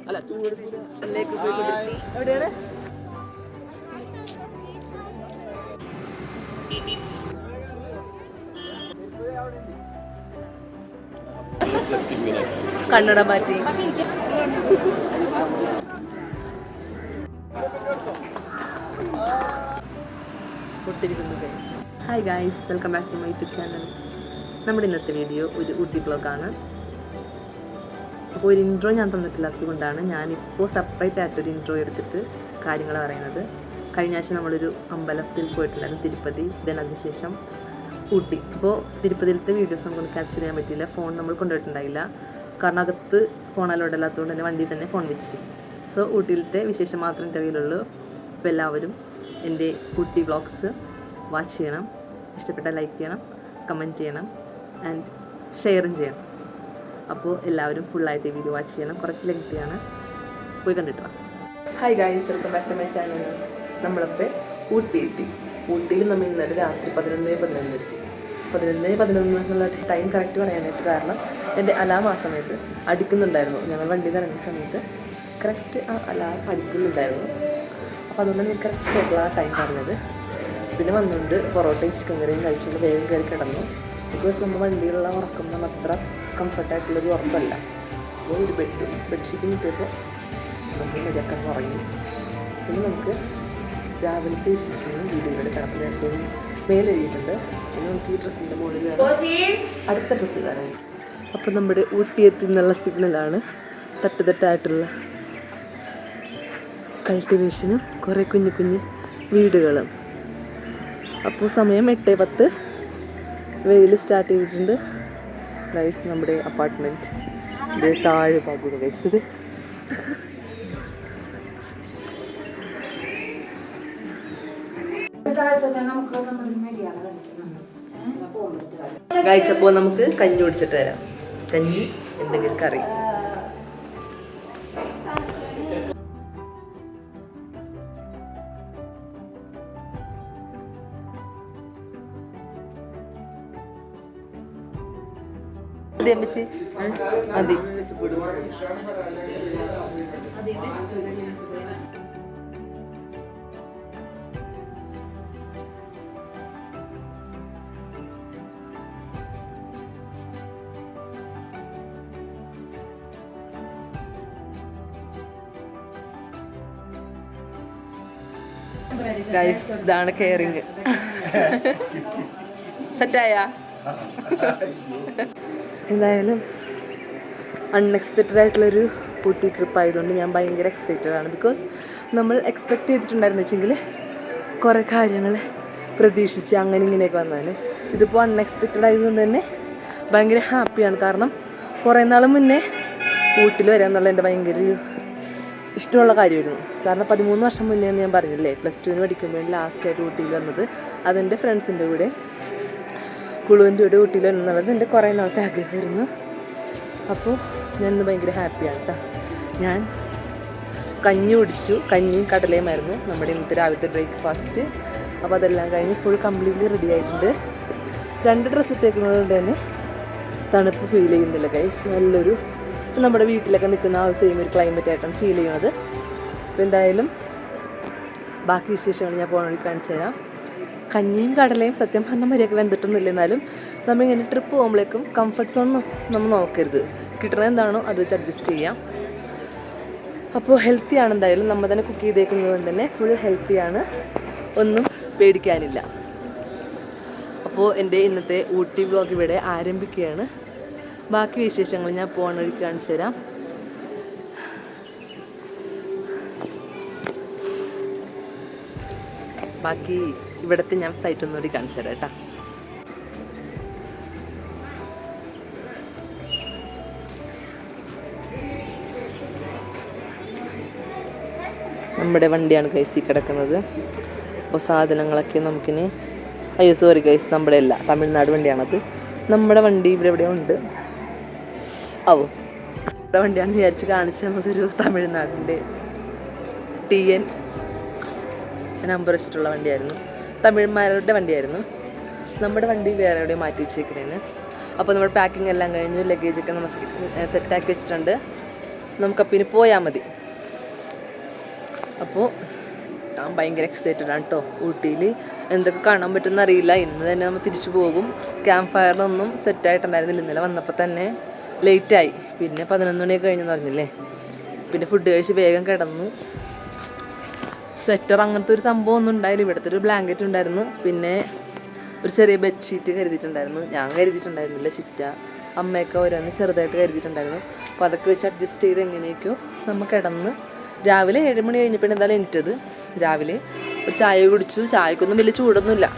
അല്ല ചൂടിലേക്ക് പോയി എവിടെയാണ് കണ്ണട മാറ്റി പൊട്ടിരിക്കുന്നു guys. Hi guys, welcome back to my YouTube channel. നമ്മുടെ ഇന്നത്തെ വീഡിയോ ഒരു ഊട്ടി ബ്ലോഗാണ്. അപ്പോൾ ഒരു ഇൻട്രോ ഞാൻ തന്നിട്ടില്ലാത്തത് കൊണ്ടാണ് ഞാനിപ്പോൾ സെപ്പറേറ്റ് ആയിട്ടൊരു ഇൻട്രോ എടുത്തിട്ട് കാര്യങ്ങൾ പറയുന്നത്. കഴിഞ്ഞ ആഴ്ച നമ്മളൊരു അമ്പലത്തിൽ പോയിട്ടുണ്ടായിരുന്നു, തിരുപ്പതി. ദെൻ അതിനുശേഷം ഊട്ടി. അപ്പോൾ തിരുപ്പതിയിലത്തെ വീഡിയോസ് നമുക്കൊന്ന് ക്യാപ്ചർ ചെയ്യാൻ പറ്റിയില്ല, ഫോൺ നമ്മൾ കൊണ്ടുപോയിട്ടുണ്ടായില്ല. കാരണം അകത്ത് ഫോൺ അലോഡ് അല്ലാത്തതുകൊണ്ട് തന്നെ വണ്ടിയിൽ തന്നെ ഫോൺ വെച്ചു. സോ ഊട്ടിയിലത്തെ വിശേഷം മാത്രം എൻ്റെ കയ്യിലുള്ളൂ. അപ്പോൾ എല്ലാവരും എൻ്റെ ഊട്ടി വ്ളോഗ്സ് വാച്ച് ചെയ്യണം. ഇഷ്ടപ്പെട്ടാൽ ലൈക്ക് ചെയ്യണം, കമൻറ്റ് ചെയ്യണം ആൻഡ് ഷെയറും ചെയ്യണം. അപ്പോൾ എല്ലാവരും ഫുള്ളായിട്ട് ഈ വീഡിയോ വാച്ച് ചെയ്യണം. കുറച്ച് ലെങ്തിയാണ്, പോയി കണ്ടിട്ട് വാ. Hi guys, welcome back to my channel. നമ്മളിപ്പോൾ ഊട്ടി എത്തി. ഊട്ടിയിൽ നമ്മൾ ഇന്നലെ രാത്രി 11:11 എത്തി. 11:11 എന്നുള്ള ടൈം കറക്റ്റ് പറയാനായിട്ട് കാരണം എൻ്റെ അലാം ആ സമയത്ത് അടിക്കുന്നുണ്ടായിരുന്നു. ഞങ്ങൾ വണ്ടിയിൽ നിന്ന് ഇറങ്ങുന്ന സമയത്ത് കറക്റ്റ് ആ അലാം അടിക്കുന്നുണ്ടായിരുന്നു. അപ്പോൾ അതുകൊണ്ടാണ് ഞാൻ കറക്റ്റ് ആയിട്ടുള്ള ആ ടൈം പറഞ്ഞത്. പിന്നെ വന്നുകൊണ്ട് പൊറോട്ടയും ചിക്കൻ കറിയും കഴിച്ചുകൊണ്ട് വേഗം കയറി കിടന്നു. ബിക്കോസ് നമ്മൾ വണ്ടിയിലുള്ള ഉറക്കം നമ്മൾ അത്ര കംഫർട്ടായിട്ടുള്ളൊരു ഉറക്കമല്ല. അപ്പോൾ ഒരു ബെഡ്ഷീറ്റ് കിട്ടിയപ്പോൾ നമുക്ക് മര്യാദക്കാൻ ഉറങ്ങി. പിന്നെ നമുക്ക് രാവിലത്തെ വിശേഷങ്ങളും വീടുകളുടെ കിടപ്പ് മേലെ എഴുതിയിട്ടുണ്ട്. പിന്നെ നമുക്ക് ഈ ഡ്രസ്സിൻ്റെ മുകളിൽ അടുത്ത ഡ്രസ്സ് കാണാനായിട്ട്. അപ്പോൾ നമ്മുടെ ഊട്ടി എത്തി എന്നുള്ള സിഗ്നലാണ്. തട്ടുതട്ടായിട്ടുള്ള കൾട്ടിവേഷനും കുറേ കുഞ്ഞു കുഞ്ഞു വീടുകളും. അപ്പോൾ സമയം 8:10. വെയിൽ സ്റ്റാർട്ട് ചെയ്തിട്ടുണ്ട് ഗൈസ്. നമ്മുടെ അപ്പാർട്ട്മെൻറ്റ് ഇത് താഴെ ഭാഗമാണ് ഗൈസ്. ഇത് ഗൈസ്. അപ്പോൾ നമുക്ക് കഞ്ഞി കുടിച്ചിട്ട് വരാം. കഞ്ഞി എന്തെങ്കിലും കറി. അമ്മച്ചി മതി. ഗൈസ്, ഇതാണ് കെയറിങ്. സെറ്റായ എന്തായാലും അൺഎക്സ്പെക്റ്റഡ് ആയിട്ടുള്ളൊരു ഊട്ടി ട്രിപ്പ് ആയതുകൊണ്ട് ഞാൻ ഭയങ്കര എക്സൈറ്റഡ് ആണ്. ബിക്കോസ് നമ്മൾ എക്സ്പെക്റ്റ് ചെയ്തിട്ടുണ്ടായിരുന്നു വെച്ചെങ്കിൽ കുറേ കാര്യങ്ങൾ പ്രതീക്ഷിച്ച് അങ്ങനെ ഇങ്ങനെയൊക്കെ വന്നാൽ, ഇതിപ്പോൾ അൺഎക്സ്പെക്റ്റഡ് ആയതുകൊണ്ട് തന്നെ ഭയങ്കര ഹാപ്പിയാണ്. കാരണം കുറേ നാൾ മുന്നേ ഊട്ടിൽ വരിക എന്നുള്ള എൻ്റെ ഭയങ്കര ഒരു ഇഷ്ടമുള്ള കാര്യമായിരുന്നു. കാരണം 13 വർഷം മുന്നേ എന്ന് ഞാൻ പറഞ്ഞില്ലേ, +2 പഠിക്കുമ്പോൾ ലാസ്റ്റായിട്ട് ഊട്ടിയിൽ വന്നത്. അതെൻ്റെ ഫ്രണ്ട്സിൻ്റെ കൂടെ കുളുവിൻ്റെ കൂടെ ഊട്ടിയിൽ എന്നുള്ളത് എൻ്റെ കുറേ നാളത്തെ ആഗ്രഹമായിരുന്നു. അപ്പോൾ ഞാനിന്ന് ഭയങ്കര ഹാപ്പിയാണ് കേട്ടോ. ഞാൻ കഞ്ഞി കുടിച്ചു. കഞ്ഞിയും കടലയുമായിരുന്നു നമ്മുടെ ഇന്നത്തെ രാവിലത്തെ ബ്രേക്ക്ഫാസ്റ്റ്. അപ്പോൾ അതെല്ലാം കഴിഞ്ഞ് ഫുൾ കംപ്ലീറ്റ്ലി റെഡി ആയിട്ടുണ്ട്. 2 ഡ്രസ്സ് ഇട്ടേക്കുന്നത് കൊണ്ട് തന്നെ തണുപ്പ് ഫീൽ ചെയ്യുന്നില്ല ഗൈസ്. നല്ലൊരു നമ്മുടെ വീട്ടിലൊക്കെ നിൽക്കുന്ന ആ സെയിം ഒരു ക്ലൈമറ്റ് ആയിട്ടാണ് ഫീൽ ചെയ്യുന്നത്. അപ്പോൾ എന്തായാലും ബാക്കി വിശേഷങ്ങൾ ഞാൻ പോകാൻ വേണ്ടി കാണിച്ചു തരാം. കഞ്ഞിയും കടലയും സത്യം പറഞ്ഞാൽ മര്യാദയ്ക്ക് വെന്തിട്ടൊന്നുമില്ല. എന്നാലും നമ്മളിങ്ങനെ ട്രിപ്പ് പോകുമ്പോഴേക്കും കംഫർട്ട് സോണൊന്നും നമ്മൾ നോക്കരുത്. കിട്ടണത് എന്താണോ അത് വെച്ച് അഡ്ജസ്റ്റ് ചെയ്യാം. അപ്പോൾ ഹെൽത്തിയാണ് എന്തായാലും. നമ്മൾ തന്നെ കുക്ക് ചെയ്തേക്കുന്നത് കൊണ്ട് തന്നെ ഫുൾ ഹെൽത്തിയാണ്, ഒന്നും പേടിക്കാനില്ല. അപ്പോൾ എൻ്റെ ഇന്നത്തെ ഊട്ടി വ്ളോഗ് ഇവിടെ ആരംഭിക്കുകയാണ്. ബാക്കി വിശേഷങ്ങൾ ഞാൻ പോകാൻ വഴി കാണിച്ചു തരാം. ബാക്കി ഇവിടുത്തെ ഞാൻ സൈറ്റ് ഒന്നുകൂടി കാണിച്ചു തരാം കേട്ടോ. നമ്മുടെ വണ്ടിയാണ് ഗൈസ് ഈ കിടക്കുന്നത്. അപ്പോൾ സാധനങ്ങളൊക്കെ നമുക്കിനി സോറി ഗൈസ്, നമ്മുടെ അല്ല, തമിഴ്നാട് വണ്ടിയാണത്. നമ്മുടെ വണ്ടി ഇവിടെ എവിടെയോ ഉണ്ട്. നമ്മുടെ വണ്ടിയാണെന്ന് വിചാരിച്ച് കാണിച്ചു തന്നതൊരു തമിഴ്നാടിൻ്റെ TN നമ്പർ വെച്ചിട്ടുള്ള വണ്ടിയായിരുന്നു. തമിഴ്മാരുടെ വണ്ടിയായിരുന്നു. നമ്മുടെ വണ്ടി വേറെ എവിടെയോ മാറ്റി വെച്ചേക്കുന്നതിന്. അപ്പോൾ നമ്മൾ പാക്കിംഗ് എല്ലാം കഴിഞ്ഞു. ലഗേജൊക്കെ നമ്മൾ സെറ്റാക്കി വെച്ചിട്ടുണ്ട്. നമുക്കപ്പോൾ ഇനി പോയാൽ മതി. അപ്പോൾ ഞാൻ ഭയങ്കര എക്സൈറ്റഡ് ആണ് കേട്ടോ. ഊട്ടിയിൽ എന്തൊക്കെ കാണാൻ പറ്റുമെന്ന് അറിയില്ല. ഇന്ന് തന്നെ നമ്മൾ തിരിച്ചു പോകും. ക്യാമ്പ് ഫയറിനൊന്നും സെറ്റായിട്ടുണ്ടായിരുന്നില്ല. ഇന്നലെ വന്നപ്പോൾ തന്നെ ലേറ്റായി. പിന്നെ 11 മണിയൊക്കെ കഴിഞ്ഞെന്ന് പറഞ്ഞില്ലേ. പിന്നെ ഫുഡ് കഴിച്ച് വേഗം കിടന്നു. സ്വെറ്റർ അങ്ങനത്തെ ഒരു സംഭവം ഒന്നും ഉണ്ടായില്ല. ഇവിടുത്തെ ഒരു ബ്ലാങ്കറ്റ് ഉണ്ടായിരുന്നു. പിന്നെ ഒരു ചെറിയ ബെഡ്ഷീറ്റ് കരുതിയിട്ടുണ്ടായിരുന്നു. ഞാൻ കരുതിയിട്ടുണ്ടായിരുന്നില്ല. ചിറ്റ അമ്മയൊക്കെ ഓരോന്ന് ചെറുതായിട്ട് കരുതിയിട്ടുണ്ടായിരുന്നു. അപ്പോൾ അതൊക്കെ വെച്ച് അഡ്ജസ്റ്റ് ചെയ്ത് എങ്ങനെയൊക്കെയോ നമ്മൾ കിടന്ന് രാവിലെ 7 മണി കഴിഞ്ഞപ്പോൾ എന്തായാലും എണീറ്റത്. രാവിലെ ഒരു ചായ കുടിച്ചു. ചായക്കൊന്നും വലിയ ചൂടൊന്നുമില്ല.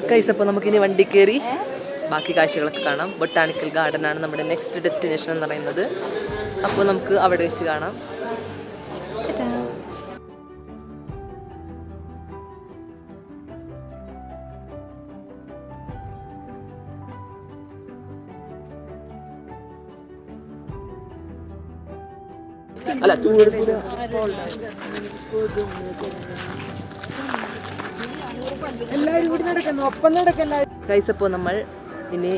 കഴിച്ചപ്പോൾ നമുക്കിനി വണ്ടി കയറി ബാക്കി കാഴ്ചകളൊക്കെ കാണാം. ബൊട്ടാണിക്കൽ ഗാർഡൻ ആണ് നമ്മുടെ നെക്സ്റ്റ് ഡെസ്റ്റിനേഷൻ എന്ന് പറയുന്നത്. അപ്പോൾ നമുക്ക് അവിടെ വെച്ച് കാണാം. അല്ല കഴിച്ചപ്പോൾ നമ്മൾ ഇനി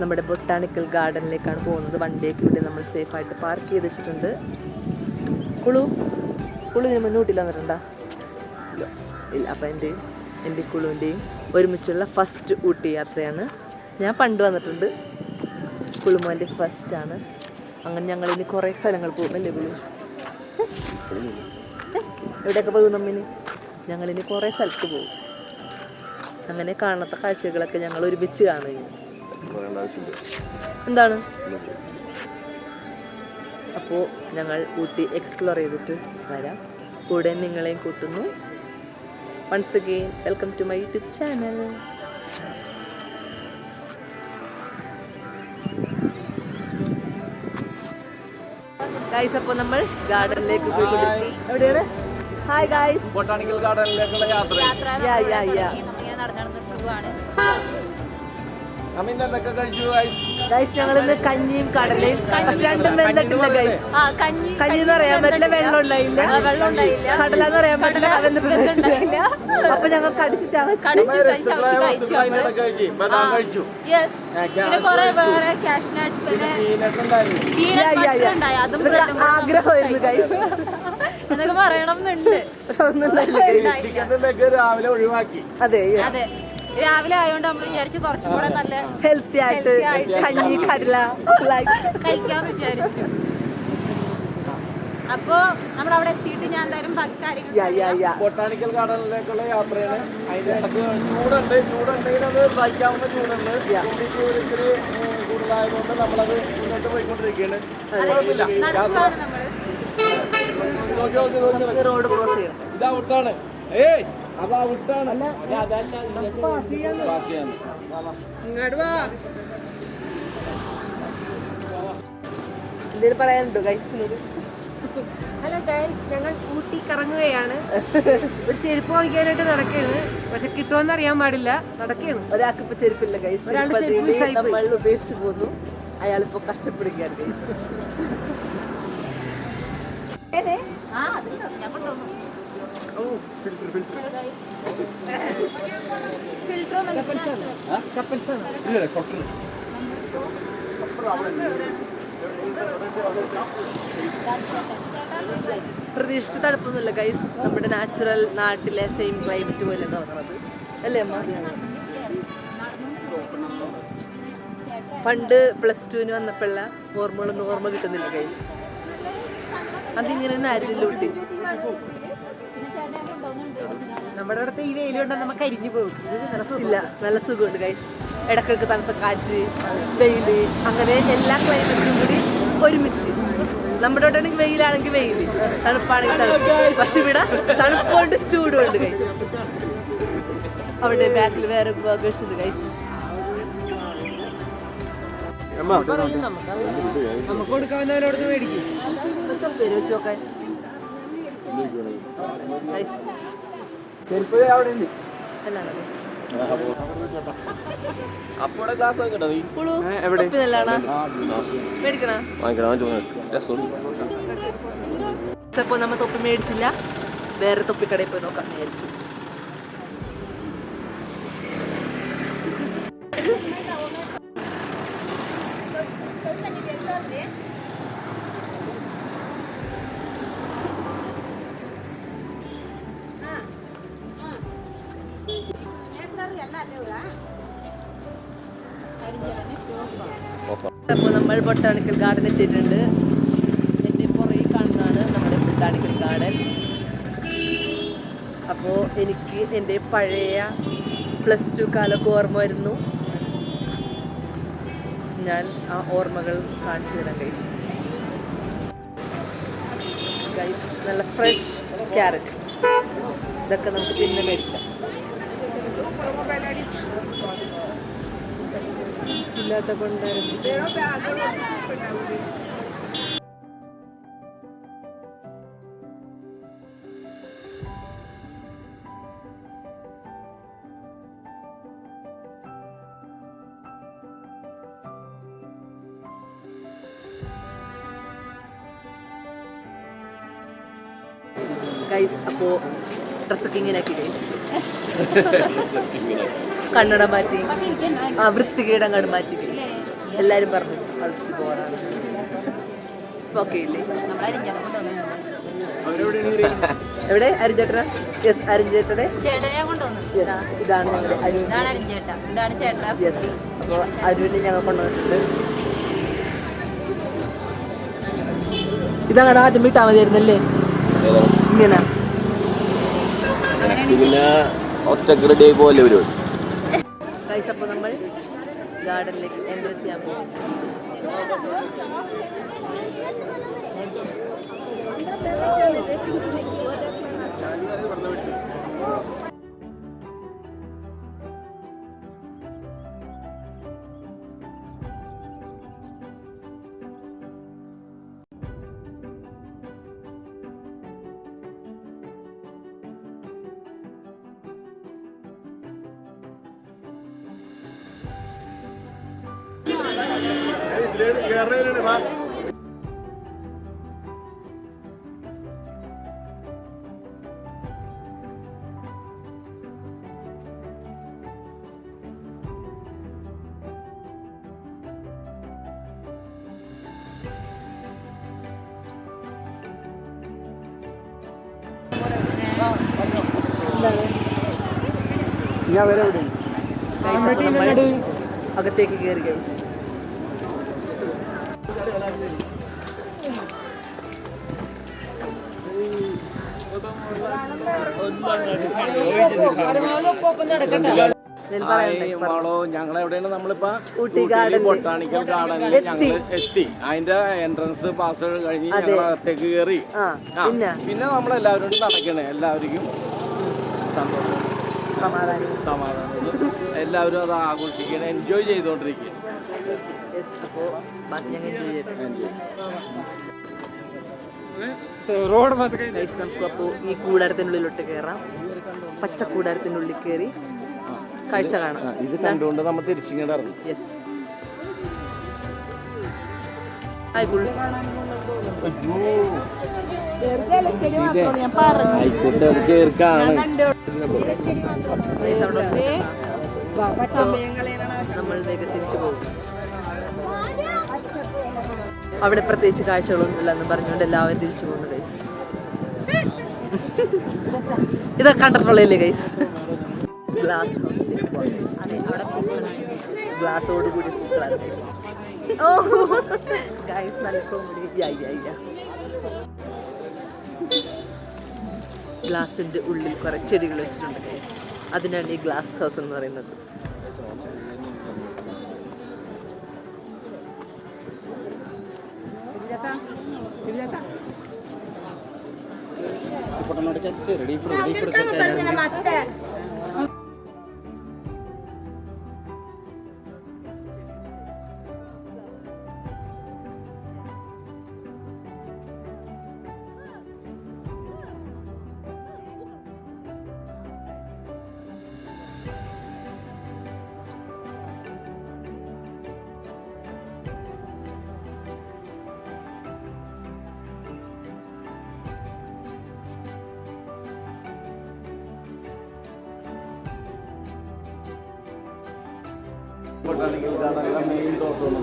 നമ്മുടെ ബൊട്ടാണിക്കൽ ഗാർഡനിലേക്കാണ് പോകുന്നത്. വണ്ടിയൊക്കെ ഇവിടെ നമ്മൾ സേഫായിട്ട് പാർക്ക് ചെയ്ത് വെച്ചിട്ടുണ്ട്. കുളു ഇതിന് മുന്നോട്ടില്ല വന്നിട്ടുണ്ടോ? ഇല്ല. അപ്പം എൻ്റെ കുളുവിൻ്റെയും ഒരുമിച്ചുള്ള ഫസ്റ്റ് ഊട്ടി യാത്രയാണ്. ഞാൻ പണ്ട് വന്നിട്ടുണ്ട്. കുളുമോൻ്റെ ഫസ്റ്റാണ്. അങ്ങനെ ഞങ്ങളിനി കുറേ സ്ഥലങ്ങൾ പോകും. അല്ലേ കുളു? എവിടെയൊക്കെ പോകും നമ്മിന്? ഞങ്ങളിനി കുറേ സ്ഥലത്ത് പോകും. അങ്ങനെ കാണാത്ത കാഴ്ചകളൊക്കെ ഞങ്ങൾ ഒരുമിച്ച് കാണുകയും എന്താണ്. അപ്പോൾ ഞങ്ങൾ ഊട്ടി എക്സ്പ്ലോർ ചെയ്തിട്ട് വരാം. കൂടെ നിങ്ങളെയും കൂട്ടുന്നു. Once again welcome to my YouTube channel. Guys, അപ്പോൾ നമ്മൾ ഗാർഡനിലേക്ക് പോയിക്കൊണ്ടിരിക്കും. എവിടെയാണ്? ഹായ് ഗൈസ്, ബൊട്ടാണിക്കൽ ഗാർഡനിലേക്കുള്ള യാത്ര. ഗൈസ്, ഞങ്ങൾ ഇന്ന് കഞ്ഞിയും കടലയും, പക്ഷെ രണ്ടും വെന്തിട്ടില്ല ഗൈസ്. കഞ്ഞി എന്ന് പറയാൻ പറ്റില്ല, വെള്ളം ഉണ്ടായില്ല. കടല എന്ന് പറയാൻ പറ്റില്ല, വെന്തിട്ടില്ല. അപ്പൊ ഞങ്ങൾ കടിച്ചു ആഗ്രഹമായിരുന്നു ഗൈസ്. എന്നൊക്കെ പറയണം എന്നുണ്ട്. പക്ഷെ ഒന്നും രാവിലെ ഒഴിവാക്കി. അതെ, രാവിലെ ആയതുകൊണ്ട് നമ്മൾ വിചാരിച്ചു കുറച്ചും കൂടെ നല്ല ഹെൽത്തി ആയിട്ട് കഞ്ഞി കടല കഴിക്കാന്ന് വിചാരിച്ചു. അപ്പൊ നമ്മൾ അവിടെ എത്തിയിട്ട് ഞാൻ എന്തായാലും ബാക്കി കാര്യങ്ങൾ ബൊട്ടാണിക്കൽ ഗാർഡനിലേക്കുള്ള യാത്രയാണ്. അതിന്റെ ഇടയ്ക്ക് ചൂടുണ്ടെങ്കിൽ അത് സഹിക്കാവുന്ന ചൂടുണ്ട്. ഇത്തിരി കൂടുതലായതുകൊണ്ട് നമ്മളത് മുന്നോട്ട് പോയിക്കൊണ്ടിരിക്കുകയാണ്. റോഡ് ക്രോസ് ചെയ്യണം. ഇതാ ഔട്ടാണ്. അപ്പൊ ഔട്ടാണ്. എന്തെങ്കിലും പറയാനുണ്ടോ ഗൈസിനോട്? ഹലോ ഗൈസ്, ഞങ്ങൾ ഊട്ടി കറങ്ങുകയാണ്. ഒരു ചെരുപ്പ് വാങ്ങിക്കാനായിട്ട് നടക്കുകയാണ്. പക്ഷെ കിട്ടുമെന്ന് അറിയാൻ പാടില്ല. നടക്കുകയാണ്. ഒരാൾക്ക് ഇപ്പൊ ചെരുപ്പില്ല ഗൈസ്. നമ്മൾ ഉപേക്ഷിച്ചു പോന്നു. അയാളിപ്പോ കഷ്ടപ്പെടുകയാണ് ഗൈസ്. പ്രതീക്ഷിച്ച തണുപ്പൊന്നുമില്ല ഗൈസ്. നമ്മുടെ നാച്ചുറൽ നാട്ടിലെ സെയിം ക്ലൈമറ്റ് പോലെ തോന്നുന്നത് അല്ലേ അമ്മ? പണ്ട് +2 വന്നപ്പോഴുള്ള ഓർമ്മകളൊന്നും ഓർമ്മ കിട്ടുന്നില്ല ഗൈസ്. അതിങ്ങനെ ആയിരുന്നില്ല ഊട്ടി. നമ്മുടെ അടുത്ത് ഈ വെയിൽ കൊണ്ട് നമുക്ക് അരിഞ്ഞു പോകും. ഇല്ല, നല്ല സുഖമുണ്ട് ഗൈസ്. ഇടയ്ക്കിടയ്ക്ക് തണുത്ത കാറ്റ്, വെയില്, അങ്ങനെ എല്ലാ ക്ലൈമറ്റും കൂടി ഒരുമിച്ച് നമ്മുടെ ആണെങ്കിൽ വെയിലാണെങ്കിൽ വെയിൽ, തണുപ്പാണെങ്കിൽ തണുപ്പ്. പക്ഷെ ഇവിടെ തണുപ്പുകൊണ്ട് ചൂടുണ്ട് കൈ. അവിടെ ബാക്കിൽ വേറെ ബർഗേഴ്സ് ഉണ്ട് കൈ. നമുക്ക് കൊടുക്കാവുന്നവരോട് മേടിക്കും. പേര് വെച്ച് നോക്കാൻ മേടിക്കണോ? നമ്മ തൊപ്പി മേടിച്ചില്ല, വേറെ തൊപ്പിക്കടയിൽ പോയി നോക്കാം വിചാരിച്ചു. അപ്പോൾ നമ്മൾ ബൊട്ടാണിക്കൽ ഗാർഡൻ എത്തിയിട്ടുണ്ട്. എൻ്റെ പുറകെ കാണുന്നതാണ് നമ്മുടെ ബൊട്ടാണിക്കൽ ഗാർഡൻ. അപ്പോൾ എനിക്ക് എൻ്റെ പഴയ +2 കാലമൊക്കെ ഓർമ്മ വരുന്നു. ഞാൻ ആ ഓർമ്മകൾ കാണിച്ചു തരാം ഗൈസ്. ഗൈസ് നല്ല ഫ്രഷ് ക്യാരറ്റ്, ഇതൊക്കെ നമുക്ക് പിന്നെ മേടിക്കാം. ഇല്ലാത്ത കൊണ്ടായിരുന്നു. ഗൈസ് അപ്പോൾ ഡ്രസ്സൊക്കെ ഇങ്ങനെ ആക്കി ഗൈസ്. കണ്ണട മാറ്റി, ആ വൃത്തികേട് അങ്ങോട്ട് മാറ്റി. എല്ലാരും പറഞ്ഞു അത് ബോറാണ്. ഓക്കെ ഇല്ലേ? എവിടെ അരിഞ്ചേട്ടന? യെസ്, അരിഞ്ചേട്ടനെ ഇതാണ് ഞങ്ങളുടെ യെസ്. അപ്പോൾ അരുവിനെ ഞങ്ങൾ കൊണ്ടുവന്നിട്ടുണ്ട്. ഇതങ്ങടെ ആദ്യം വിട്ടാൽ മതിയായിരുന്നല്ലേ? ഇങ്ങനെ ഒറ്റക്ക് റെഡി ആയി പോലെ വരും. അപ്പോൾ നമ്മൾ ഗാർഡനിലേക്ക് എൻട്രി ചെയ്യാൻ പോകും. അകത്തേക്ക് കയറി ഗൈസ്. ഞങ്ങളെവിടെയാണ്? നമ്മളിപ്പോ ഊട്ടി ബൊട്ടാണിക്കൽ ഗാർഡനിൽ ഞങ്ങൾ എത്തി. അതിന്റെ എൻട്രൻസ് പാസ് കഴിഞ്ഞ് ഞങ്ങൾ അകത്തേക്ക് കയറി. പിന്നെ നമ്മളെല്ലാവരും നടക്കണേ. എല്ലാവർക്കും സന്തോഷം, സമാധാനം, എല്ലാവരും അത് ആഘോഷിക്കണം, എൻജോയ് ചെയ്തോണ്ടിരിക്കുക. നമുക്കപ്പോ ഈ കൂടാരത്തിനുള്ളിലോട്ട് കയറാം. പച്ച കൂടാരത്തിനുള്ളിൽ കയറി കാഴ്ച കാണാം. ഇത് കണ്ടുകൊണ്ട് നമ്മൾ തിരിച്ചിങ്ങോട്ട് ഇറങ്ങും. യെസ്. ആയിക്കോട്ടെ, നമ്മൾ വേഗം തിരിച്ചു പോകും. അവിടെ പ്രത്യേകിച്ച് കാഴ്ചകളൊന്നുമില്ല എന്ന് പറഞ്ഞുകൊണ്ട് എല്ലാവരും തിരിച്ചു പോകുന്നു ഗൈസ്. ഇതൊക്കെ കണ്ടിട്ടുള്ളല്ലേ ഗൈസ്? ഗ്ലാസ് ഹൗസിലേക്ക് പോകാം. ഗ്ലാസോട് കൂടി പൂക്കളാണ്. ഓ ഗൈസ്, നല്ല കോമഡി. ഗ്ലാസിന്റെ ഉള്ളിൽ കുറെ ചെടികൾ വെച്ചിട്ടുണ്ട് ഗൈസ്. അതിനാണ് ഈ ഗ്ലാസ് ഹൗസ് എന്ന് പറയുന്നത്. ബൊട്ടാണിക്കൽ ഗാർഡനിലെ മെയിൻ തോട്ടം.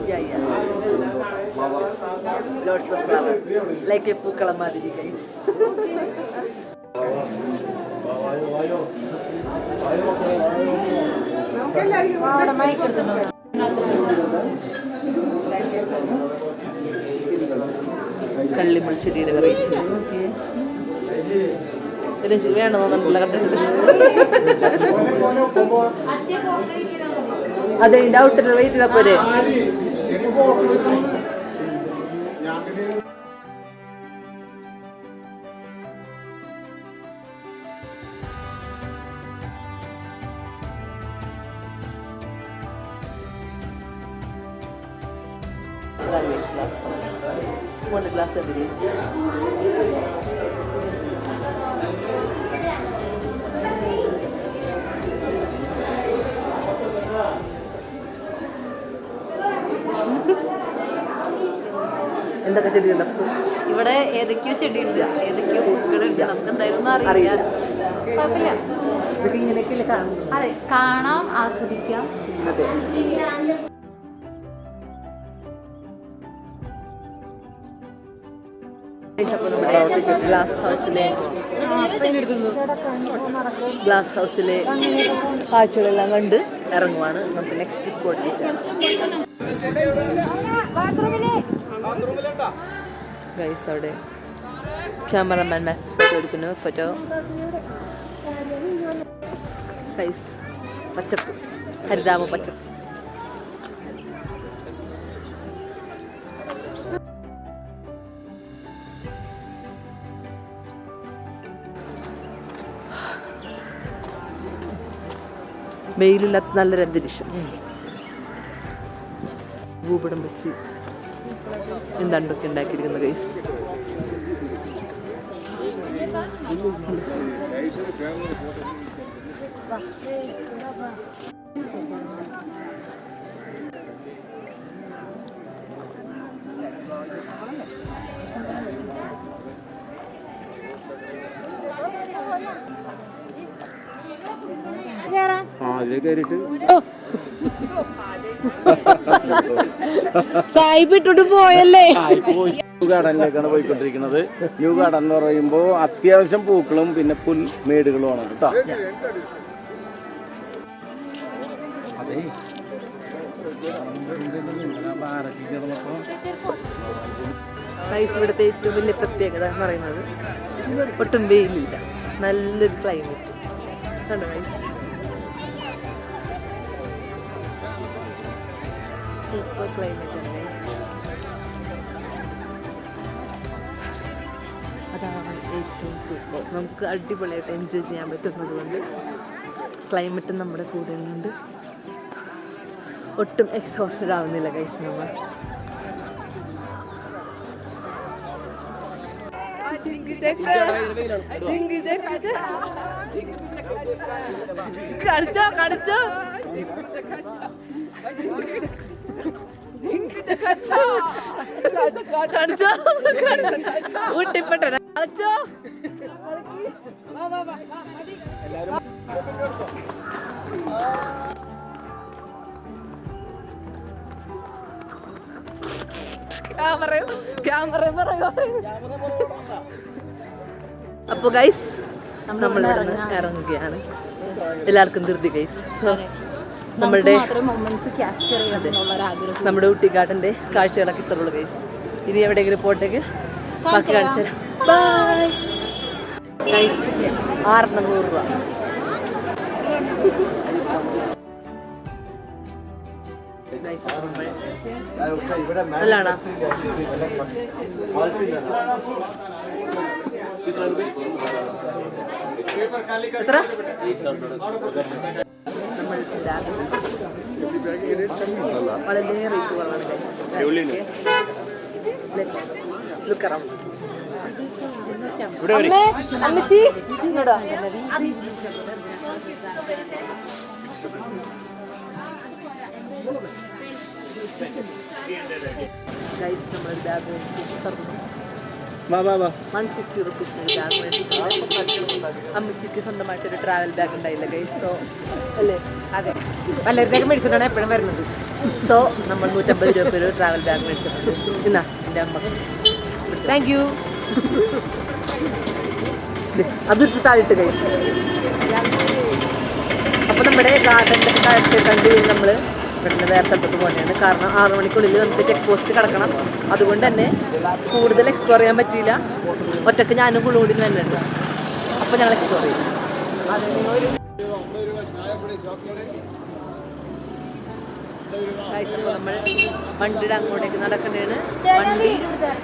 ലോട്ട്സ് ഓഫ് ഫ്ലവർ ലൈക്ക് പൂക്കളം മാതിരി ഗൈസ്. കള്ളിമുൾച്ചെടിയുടെ വെറൈറ്റീസ് വേണോ നല്ല കണ്ടിട്ട്. അതെ ഇതിന്റെ ഔട്ടർ വെയിറ്റ് ചെയ്താൽ പോരെ. ഗ്ലാസ് എതിരെ എന്തൊക്കെ ചെടിയുണ്ട് അപ്സു? ഇവിടെ ഏതൊക്കെയോ ചെടിയുണ്ട്, ഏതൊക്കെയോ പൂക്കളുണ്ട്, നമുക്ക് എന്തായാലും അറിയില്ല. കുഴപ്പമില്ല, ഇതൊക്കെ ഇങ്ങനെയൊക്കെയല്ലേ കാണുന്നത്. അതെ, കാണാം, ആസ്വദിക്കാം. അതെ. ഗ്ലാസ് ഹൗസിലെ കാഴ്ചകളെല്ലാം കണ്ട് ഇറങ്ങുവാണ്. നമുക്ക് നെക്സ്റ്റ് സ്പോട്ടിൽ ഗൈസ് അവിടെ ക്യാമറമാൻ ഫോട്ടോ എടുക്കുന്നു. ഫോട്ടോ ഗൈസ് പച്ചപ്പ്, ഹരിതാമ പച്ചപ്പ്. വെയിലില്ലാത്ത നല്ലൊരു അന്തരീക്ഷം. ഭൂപടം വെച്ച് എന്താണ്ടൊക്കെ ഉണ്ടാക്കിയിരിക്കുന്ന ഗൈസ്. സായിപ്പ് ഇട്ടിട്ട് പോയല്ലേ. ന്യൂ ഗാർഡനിലേക്കാണ് പോയിക്കൊണ്ടിരിക്കുന്നത്. ന്യൂ ഗാർഡൻ എന്ന് പറയുമ്പോൾ അത്യാവശ്യം പൂക്കളും പിന്നെ പുൽമേടുകളുമാണ് കേട്ടോ. അതെ, ഇവിടുത്തെ ഏറ്റവും വലിയ പ്രത്യേകത എന്ന് പറയുന്നത് ഒട്ടും വെയിലില്ല, നല്ലൊരു ക്ലൈമറ്റ് കണ്ടോ ഗൈസ്. സൂപ്പർ ക്ലൈമറ്റ് ആണ് ഗൈസ്. അതാണ് ഏറ്റവും സൂപ്പർ. നമുക്ക് അടിപൊളിയായിട്ട് എൻജോയ് ചെയ്യാൻ പറ്റുന്നത് കൊണ്ട് ക്ലൈമറ്റ് നമ്മുടെ കൂടെ ഉണ്ട്. ഒട്ടും എക്സോസ്റ്റഡ് ആവുന്നില്ല ഗൈസ് നമ്മൾ. കടിച്ചോ കടിച്ചോ കടിച്ചോ ഊട്ടിപ്പെട്ട കളിച്ചോ. അപ്പൊ ഗൈസ് നമ്മൾ ഇറങ്ങുകയാണ്. എല്ലാവർക്കും ധൃതി ഗൈസ്. നമ്മുടെ നമ്മുടെ ഊട്ടി ഗാർഡന്റെ കാഴ്ചകളൊക്കെ ഇത്രയുള്ളൂ ഗൈസ്. ഇനി എവിടെയെങ്കിലും പോട്ടേക്ക് ബാക്കി കാണിച്ചു തരാം. Bye guys. 600 രൂപ. Guys, നല്ലതാണോ? എത്ര? വളരെ റേറ്റ് കുറവാണ്. അമ്മച്ചി ഇങ്ങോട്ടോ. ഗൈസ് നമ്മൾ ബാഗ് തുറന്നു. 150 റുപ്പീസിന് ബാഗ് മേടിച്ചിട്ടുണ്ട്. അമ്മച്ചിക്ക് സ്വന്തമായിട്ടൊരു ട്രാവൽ ബാഗ് ഉണ്ടായില്ല ഗൈസ്. സോ അല്ലേ? അതെ, പലരുടെയൊക്കെ മേടിച്ചിട്ടാണ് എപ്പോഴും വരുന്നത്. സോ നമ്മൾ 150 രൂപ ഒരു ട്രാവൽ ബാഗ് മേടിച്ചിട്ടുണ്ട്. എന്നാ എൻ്റെ അമ്മ താങ്ക് യു. അതൊരു താഴിട്ട് ഗൈസ്. അപ്പോൾ നമ്മുടെ ഗാർഡൻ്റെ താഴത്ത് കണ്ടു നമ്മൾ ഇവിടുന്ന് വേറെ സ്ഥലത്തോട്ട് പോകുന്നതാണ്. കാരണം 6 മണിക്കുള്ളിൽ നമുക്ക് ചെക്ക് പോസ്റ്റ് കിടക്കണം. അതുകൊണ്ട് തന്നെ കൂടുതൽ എക്സ്പ്ലോർ ചെയ്യാൻ പറ്റിയില്ല. ഒറ്റക്ക് ഞാനും കൂടി വരുന്നുണ്ട്. അപ്പോൾ ഞങ്ങൾ എക്സ്പ്ലോർ ചെയ്യും. അപ്പോൾ നമ്മൾ വണ്ടിയുടെ അങ്ങോട്ടേക്ക് നടക്കേണ്ടതാണ്. വണ്ടി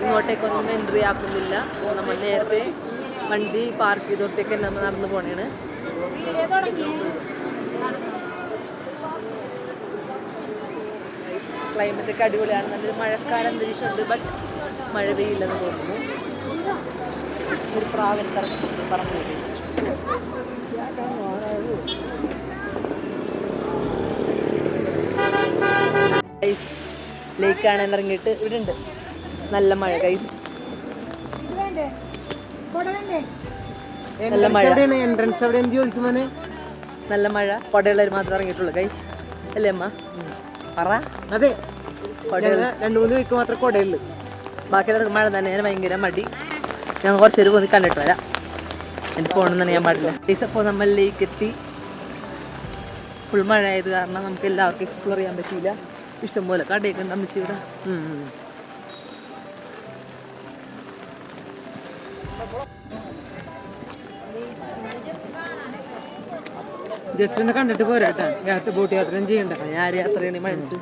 ഇങ്ങോട്ടേക്കൊന്നും എൻട്രി ആക്കുന്നില്ല. നമ്മൾ നേരത്തെ വണ്ടി പാർക്ക് ചെയ്തോട്ടേക്ക് തന്നെ നമ്മൾ നടന്നു പോകണതാണ്. ക്ലൈമറ്റ് ഒക്കെ അടിപൊളിയാണ്. നല്ലൊരു മഴക്കാല അന്തരീക്ഷമുണ്ട്. ബട്ട് മഴ പെയ്യില്ലെന്ന് തോന്നുന്നു. ഒരു പ്രാവിന് കറക്റ്റ് പറഞ്ഞു. ലേക്ക് കാണാൻ ഇറങ്ങിയിട്ട് ഇവിടെ ഉണ്ട് നല്ല മഴ ഗൈസ്. നല്ല മഴ. എൻട്രൻസ് എവിടെയെന്ന് ചോദിക്കുമ്പോൾ നല്ല മഴ. കൊടയുള്ളവർ മാത്രം ഇറങ്ങിയിട്ടുള്ളൂ ഗൈസ്. അല്ലേ അമ്മ? പറ. അതെ, കൊടയുള്ള 2-3 വീക്ക് മാത്രമേ കൊടയുള്ളൂ. ബാക്കിയുള്ളവർക്ക് മഴ തന്നെ. ഞാൻ ഭയങ്കര മടി. ഞാൻ കുറച്ച് പേര് പോയി കണ്ടിട്ട് വരാം. എൻ്റെ ഫോണിൽ തന്നെ ഞാൻ പാടില്ല ഗൈസ്. അപ്പോൾ നമ്മൾ ലേക്ക് എത്തി. ഫുൾ മഴ ആയത് കാരണം നമുക്ക് എല്ലാവർക്കും എക്സ്പ്ലോർ ചെയ്യാൻ പറ്റിയില്ല. ഇഷ്ടംപോലെ കടയൊക്കെ ഉണ്ട് അമ്മച്ചി ഇവിടെ. ജസ്റ്റ് ഒന്ന് കണ്ടിട്ട് പോരാട്ടാ. ബോട്ട് യാത്ര ചെയ്യണ്ട. ഞാൻ യാത്ര ചെയ്യണേ മഴത്ത്.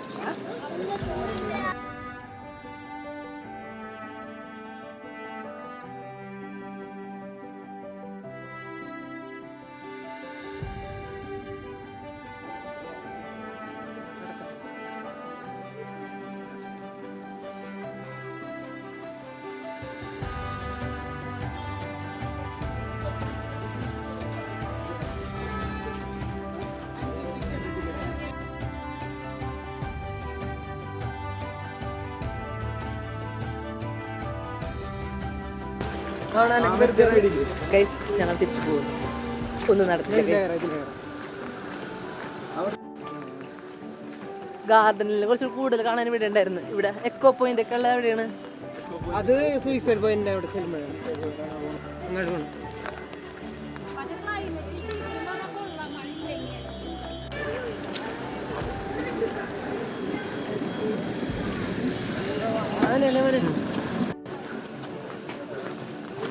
ഗൈസ് ഞങ്ങൾ തിരിച്ചു പോകുന്നു. ഒന്നും നടത്തില്ല. ഗാർഡനിൽ കുറച്ച് കൂടുതൽ കാണാൻ ഇവിടെ ഉണ്ടായിരുന്നു. ഇവിടെ എക്കോ പോയിന്റ് ഒക്കെ ഉള്ളത് എവിടെയാണ്? അത് സൂയിസൈഡ് പോയിന്റ് അവിടെ ചെല്ലുമ്പോഴാണ്.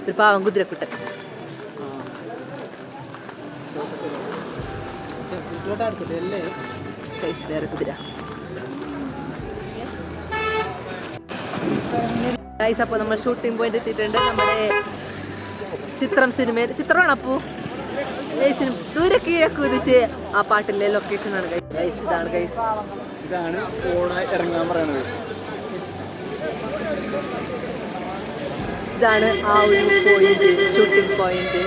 ഒരു പാവം കുതിരക്കുട്ടൻ. വേറെ കുതിര. ഗൈസ് അപ്പോൾ നമ്മൾ ഷൂട്ടിംഗ് പോയിന്റ് എത്തിയിട്ടുണ്ട്. നമ്മുടെ ചിത്രം സിനിമയിൽ ചിത്രമാണ്. അപ്പൂ ദൂരെ കിഴക്കുതിച്ച് ആ പാട്ടിലെ ലൊക്കേഷനാണ് ഗൈസ്. ഇതാണ് ഗൈസ്. ഇതാണ് ഇറങ്ങാൻ പറയണത്. ഇതാണ് ആ ഒരു പോയിന്റ്, ഷൂട്ടിംഗ് പോയിന്റ്.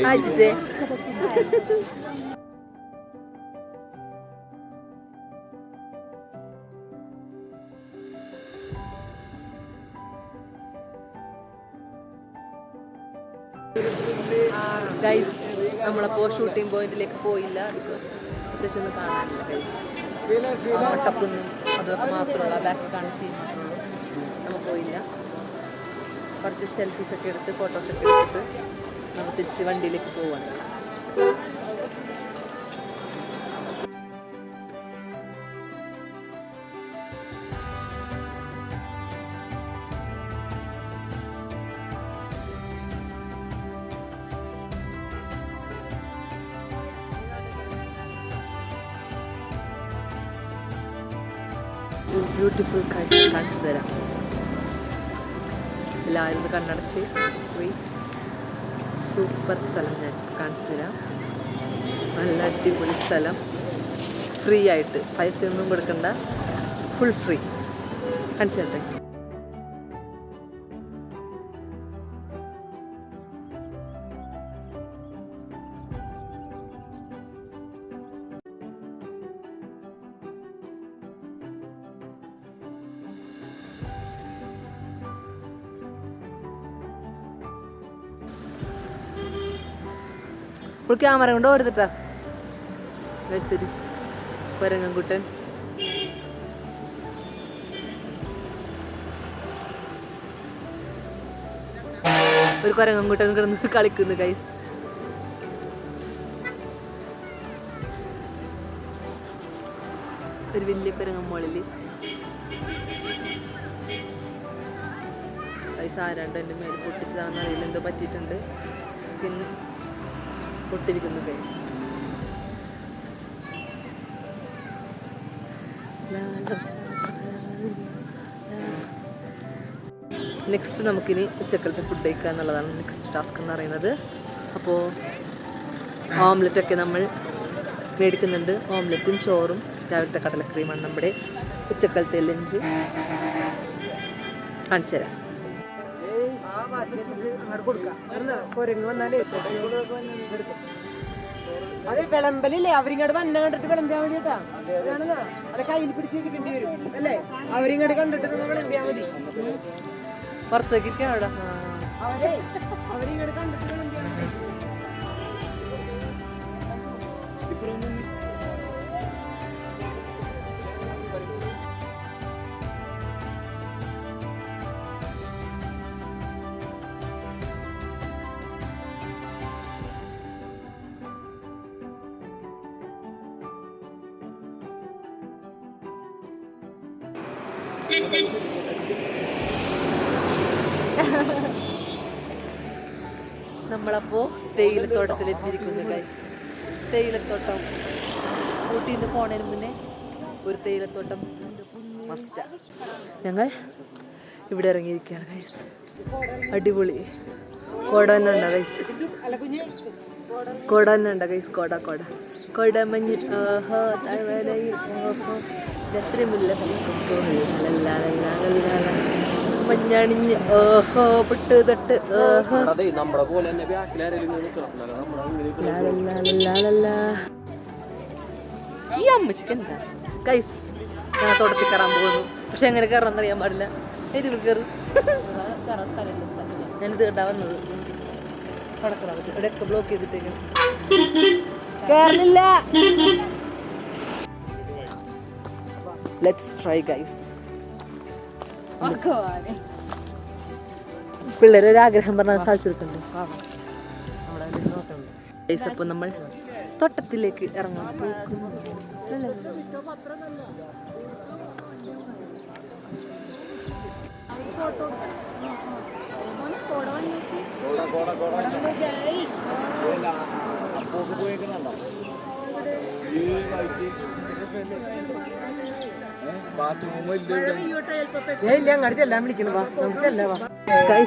ആയിട്ടേ ഗൈസ് നമ്മളപ്പോൾ ഷൂട്ടിംഗ് പോയിന്റിലേക്ക് പോയില്ല. ബിക്കോസ് പ്രത്യേകിച്ച് ഒന്നും കാണാനില്ല ഗൈസ്. ടപ്പൊന്നും അതൊക്കെ മാത്രമുള്ള ബാക്കി കാണാൻ സീൻ മാത്രമുള്ളൂ. നമ്മൾ പോയില്ല. കുറച്ച് സെൽഫീസൊക്കെ എടുത്ത് ഫോട്ടോസൊക്കെ എടുത്തിട്ട് നമ്മൾ തിരിച്ച് വണ്ടിയിലേക്ക് പോവാണ്. ബ്യൂട്ടിഫുൾ കാഴ്ച കാണിച്ചു തരാം. എല്ലാവരും ഇത് കണ്ണടച്ച് വെയിറ്റ്. സൂപ്പർ സ്ഥലം ഞാൻ കാണിച്ചു തരാം. നല്ല അടിപൊളി സ്ഥലം, ഫ്രീ ആയിട്ട്, പൈസയൊന്നും കൊടുക്കണ്ട, ഫുൾ ഫ്രീ. കാണിച്ചു തരട്ടെ. ഇപ്പോൾ ക്യാമറ കൊണ്ട് ഓർത്തിട്ടാ ശരി. കുരങ്ങൻകുട്ടൻ ഒരു കുരങ്ങൻകുട്ടൻ കിടന്ന് കളിക്കുന്നു ഗൈസ്. ഒരു വലിയ കുരങ്ങൻ മോളില് ഗൈസ്. ആരാണ്ട് എൻ്റെ മേലെ പൊട്ടിച്ചതാണെന്ന് അറിയില്ല, എന്തോ പറ്റിയിട്ടുണ്ട്. Skin പൊട്ടിരിക്കുന്നു guys. നെക്സ്റ്റ് നമുക്കിനി ഉച്ചക്കലത്തെ ഫുഡ് കഴിക്കുക എന്നുള്ളതാണ് നെക്സ്റ്റ് ടാസ്ക് എന്ന് പറയുന്നത്. അപ്പോൾ ഓംലെറ്റൊക്കെ നമ്മൾ മേടിക്കുന്നുണ്ട്. ഓംലെറ്റും ചോറും രാവിലത്തെ കടലക്കറിയുമാണ് നമ്മുടെ ഉച്ചക്കലത്തെ ലഞ്ച്. കാണിച്ചു തരാം. അതെ വിളമ്പലില്ലേ, അവരിങ്ങോട്ട് വന്ന കണ്ടിട്ട് വിളമ്പിയാ മതി കേട്ടാ. അല്ല കയ്യിൽ പിടിച്ചിരിക്കേണ്ടി വരും അല്ലേ? അവരിങ്ങോട്ട് കണ്ടിട്ട് നമ്മൾ വിളമ്പിയാ മതി. പുറത്തേക്ക് അവിടെ അവരിങ്ങോട്ട് കണ്ടിട്ട് വിളമ്പിയാ മതി. നമ്മളപ്പോ തേയിലത്തോട്ടത്തിൽ എത്തിയിരിക്കുന്നു ഗൈസ്. തേയിലത്തോട്ടം ഊട്ടിയിൽ നിന്ന് പോണതിന് മുന്നേ ഒരു തേയിലത്തോട്ടം മസ്റ്റാ. ഞങ്ങൾ ഇവിടെ ഇറങ്ങിയിരിക്കുകയാണ് ഗൈസ്. അടിപൊളി കോട തന്നെ ഉണ്ടോ ഗൈസ്? കോട തന്നെ ഉണ്ടോ ഗൈസ്? കോടമഞ്ഞ് എത്രയുമില്ല മഞ്ഞണിഞ്ഞ് ഓഹോ പൊട്ട് തൊട്ട് ഓഹോ. ഈ അമ്മച്ചിക്ക് എന്താ ഗൈസ്? ഞാൻ തോട്ടത്തിൽ കയറാൻ പോകുന്നു. പക്ഷെ എങ്ങനെ കയറാന്ന് അറിയാൻ പാടില്ല. ഇതിൽ കയറും. ഞാനിത് കേട്ടാ വന്നത്. കടക്കണം ഇവിടെയൊക്കെ ബ്ലോക്ക് ചെയ്തിട്ടേക്കും. കേറില്ല. Let's try guys. പിള്ളേരൊരു ആഗ്രഹം പറഞ്ഞാൽ സാധിച്ചു കൊടുക്കണ്ടേ? അപ്പോൾ നമ്മൾ തോട്ടത്തിലേക്ക് ഇറങ്ങാൻ പോകുന്നു.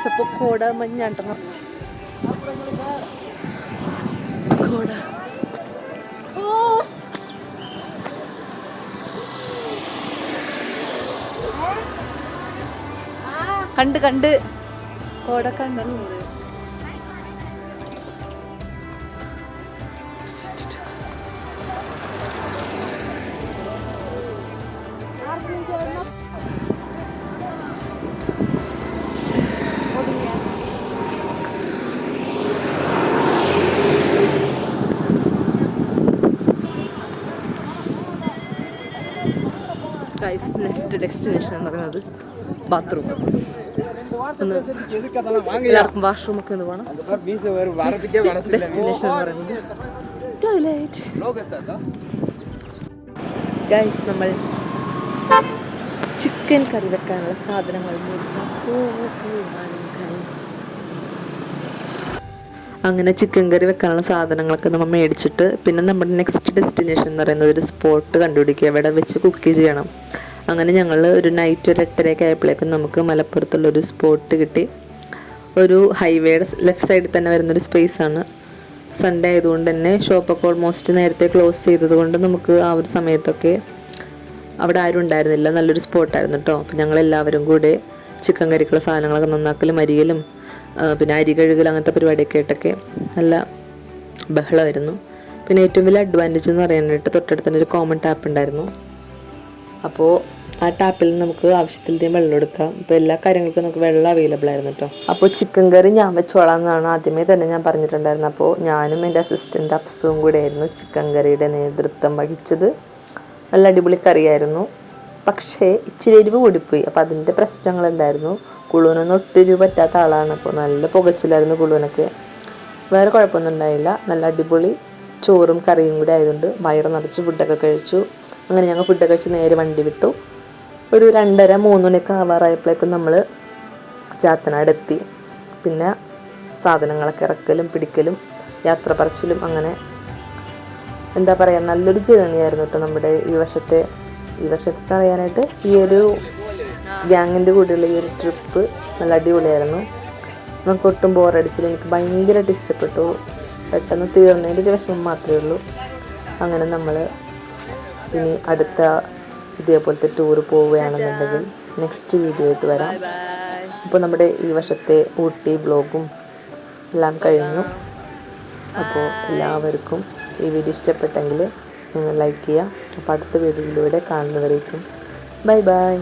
അപ്പൊ കോട മഞ്ഞാണ്ട നിറച്ച് കോട. കണ്ട് കോട കണ്ടത്. നെക്സ്റ്റ് ഡെസ്റ്റിനേഷൻ എന്ന് പറയുന്നത് ബാത്റൂം. എല്ലാവർക്കും വാഷ്റൂം ഒക്കെ ഒന്ന് പോകണം. ഡെസ്റ്റിനേഷൻ എന്ന് പറയുന്നത് ടോയ്ലറ്റ്. ഗൈസ് നമ്മൾ ചിക്കൻ കറി വെക്കാനുള്ള സാധനങ്ങൾ അങ്ങനെ ചിക്കൻ കറി വെക്കാനുള്ള സാധനങ്ങളൊക്കെ നമ്മൾ മേടിച്ചിട്ട് പിന്നെ നമ്മുടെ നെക്സ്റ്റ് ഡെസ്റ്റിനേഷൻ എന്ന് പറയുന്നത് ഒരു സ്പോട്ട് കണ്ടുപിടിക്കുക, എവിടെ വെച്ച് കുക്ക് ചെയ്യണം. അങ്ങനെ ഞങ്ങൾ ഒരു നൈറ്റ് ഒരു 8:30 ആയപ്പോഴേക്കും നമുക്ക് മലപ്പുറത്തുള്ളൊരു സ്പോട്ട് കിട്ടി. ഒരു ഹൈവേയുടെ ലെഫ്റ്റ് സൈഡിൽ തന്നെ വരുന്നൊരു സ്പേസാണ്. സൺഡേ ആയതുകൊണ്ട് തന്നെ ഷോപ്പൊക്കെ ഓൾമോസ്റ്റ് നേരത്തെ ക്ലോസ് ചെയ്തത് കൊണ്ട് നമുക്ക് ആ ഒരു സമയത്തൊക്കെ അവിടെ ആരും ഉണ്ടായിരുന്നില്ല. നല്ലൊരു സ്പോട്ടായിരുന്നു കേട്ടോ. അപ്പം ഞങ്ങളെല്ലാവരും കൂടെ ചിക്കൻ കറിക്കുള്ള സാധനങ്ങളൊക്കെ നന്നാക്കലും അരിയലും പിന്നെ അരി കഴുകലും അങ്ങനത്തെ പരിപാടിയൊക്കെ ആയിട്ടൊക്കെ നല്ല ബഹളമായിരുന്നു. പിന്നെ ഏറ്റവും വലിയ അഡ്വാൻറ്റേജ് എന്ന് പറയാനായിട്ട് തൊട്ടടുത്ത് തന്നെ ഒരു കോമൺ ടാപ്പ് ഉണ്ടായിരുന്നു. അപ്പോൾ ആ ടാപ്പിൽ നമുക്ക് ആവശ്യത്തിൻ്റെയും വെള്ളം എടുക്കാം. അപ്പോൾ എല്ലാ കാര്യങ്ങൾക്കും നമുക്ക് വെള്ളം അവൈലബിൾ ആയിരുന്നു കേട്ടോ. അപ്പോൾ ചിക്കൻ കറി ഞാൻ വെച്ചോളാം എന്നാണ് ആദ്യമേ തന്നെ ഞാൻ പറഞ്ഞിട്ടുണ്ടായിരുന്നത്. അപ്പോൾ ഞാനും എൻ്റെ അസിസ്റ്റൻ്റ് അപ്സും കൂടെ ആയിരുന്നു ചിക്കൻ കറിയുടെ നേതൃത്വം വഹിച്ചത്. നല്ല അടിപൊളി കറിയായിരുന്നു. പക്ഷേ ഇച്ചിരി എരിവ് കൂടിപ്പോയി. അപ്പോൾ അതിൻ്റെ പ്രശ്നങ്ങളുണ്ടായിരുന്നു. കുളുവിനൊന്നും ഒത്തിരി പറ്റാത്ത ആളാണ്. അപ്പോൾ നല്ല പുകച്ചിലായിരുന്നു കുളുവിനൊക്കെ. വേറെ കുഴപ്പമൊന്നും ഉണ്ടായില്ല. നല്ല അടിപൊളി ചോറും കറിയും കൂടി ആയതുകൊണ്ട് വയറ് നിറച്ച് ഫുഡൊക്കെ കഴിച്ചു. അങ്ങനെ ഞങ്ങൾ ഫുഡൊക്കെ കഴിച്ച് നേരെ വണ്ടി വിട്ടു. ഒരു 2:30-3 മണിയൊക്കെ ആവാറായപ്പോഴേക്കും നമ്മൾ ചാത്തനാടെത്തി. പിന്നെ സാധനങ്ങളൊക്കെ ഇറക്കലും പിടിക്കലും യാത്ര പറച്ചിലും അങ്ങനെ എന്താ പറയുക, നല്ലൊരു ജേണിയായിരുന്നു കേട്ടോ നമ്മുടെ ഈ വർഷത്തെ അറിയാനായിട്ട്. ഈ ഒരു ഗ്യാങ്ങിൻ്റെ കൂടെയുള്ള ഈ ഒരു ട്രിപ്പ് നല്ല അടിപൊളിയായിരുന്നു. നമുക്ക് ഒട്ടും ബോറടിച്ചില്ല. എനിക്ക് ഭയങ്കരമായിട്ട് ഇഷ്ടപ്പെട്ടു. പെട്ടെന്ന് തീർന്നതിൻ്റെ ഒരു വിഷമം മാത്രമേ ഉള്ളൂ. അങ്ങനെ നമ്മൾ ഇനി അടുത്ത ഇതേപോലത്തെ ടൂറ് പോവുകയാണെന്നുണ്ടെങ്കിൽ നെക്സ്റ്റ് വീഡിയോ ആയിട്ട് വരാം. അപ്പോൾ നമ്മുടെ ഈ വർഷത്തെ ഊട്ടി വ്ളോഗും എല്ലാം കഴിഞ്ഞു. അപ്പോൾ എല്ലാവർക്കും ഈ വീഡിയോ ഇഷ്ടപ്പെട്ടെങ്കിൽ നിങ്ങൾ ലൈക്ക് ചെയ്യുക. അപ്പോൾ അടുത്ത വീഡിയോയിലൂടെ കാണുന്നവരേക്കും ബൈ ബൈ.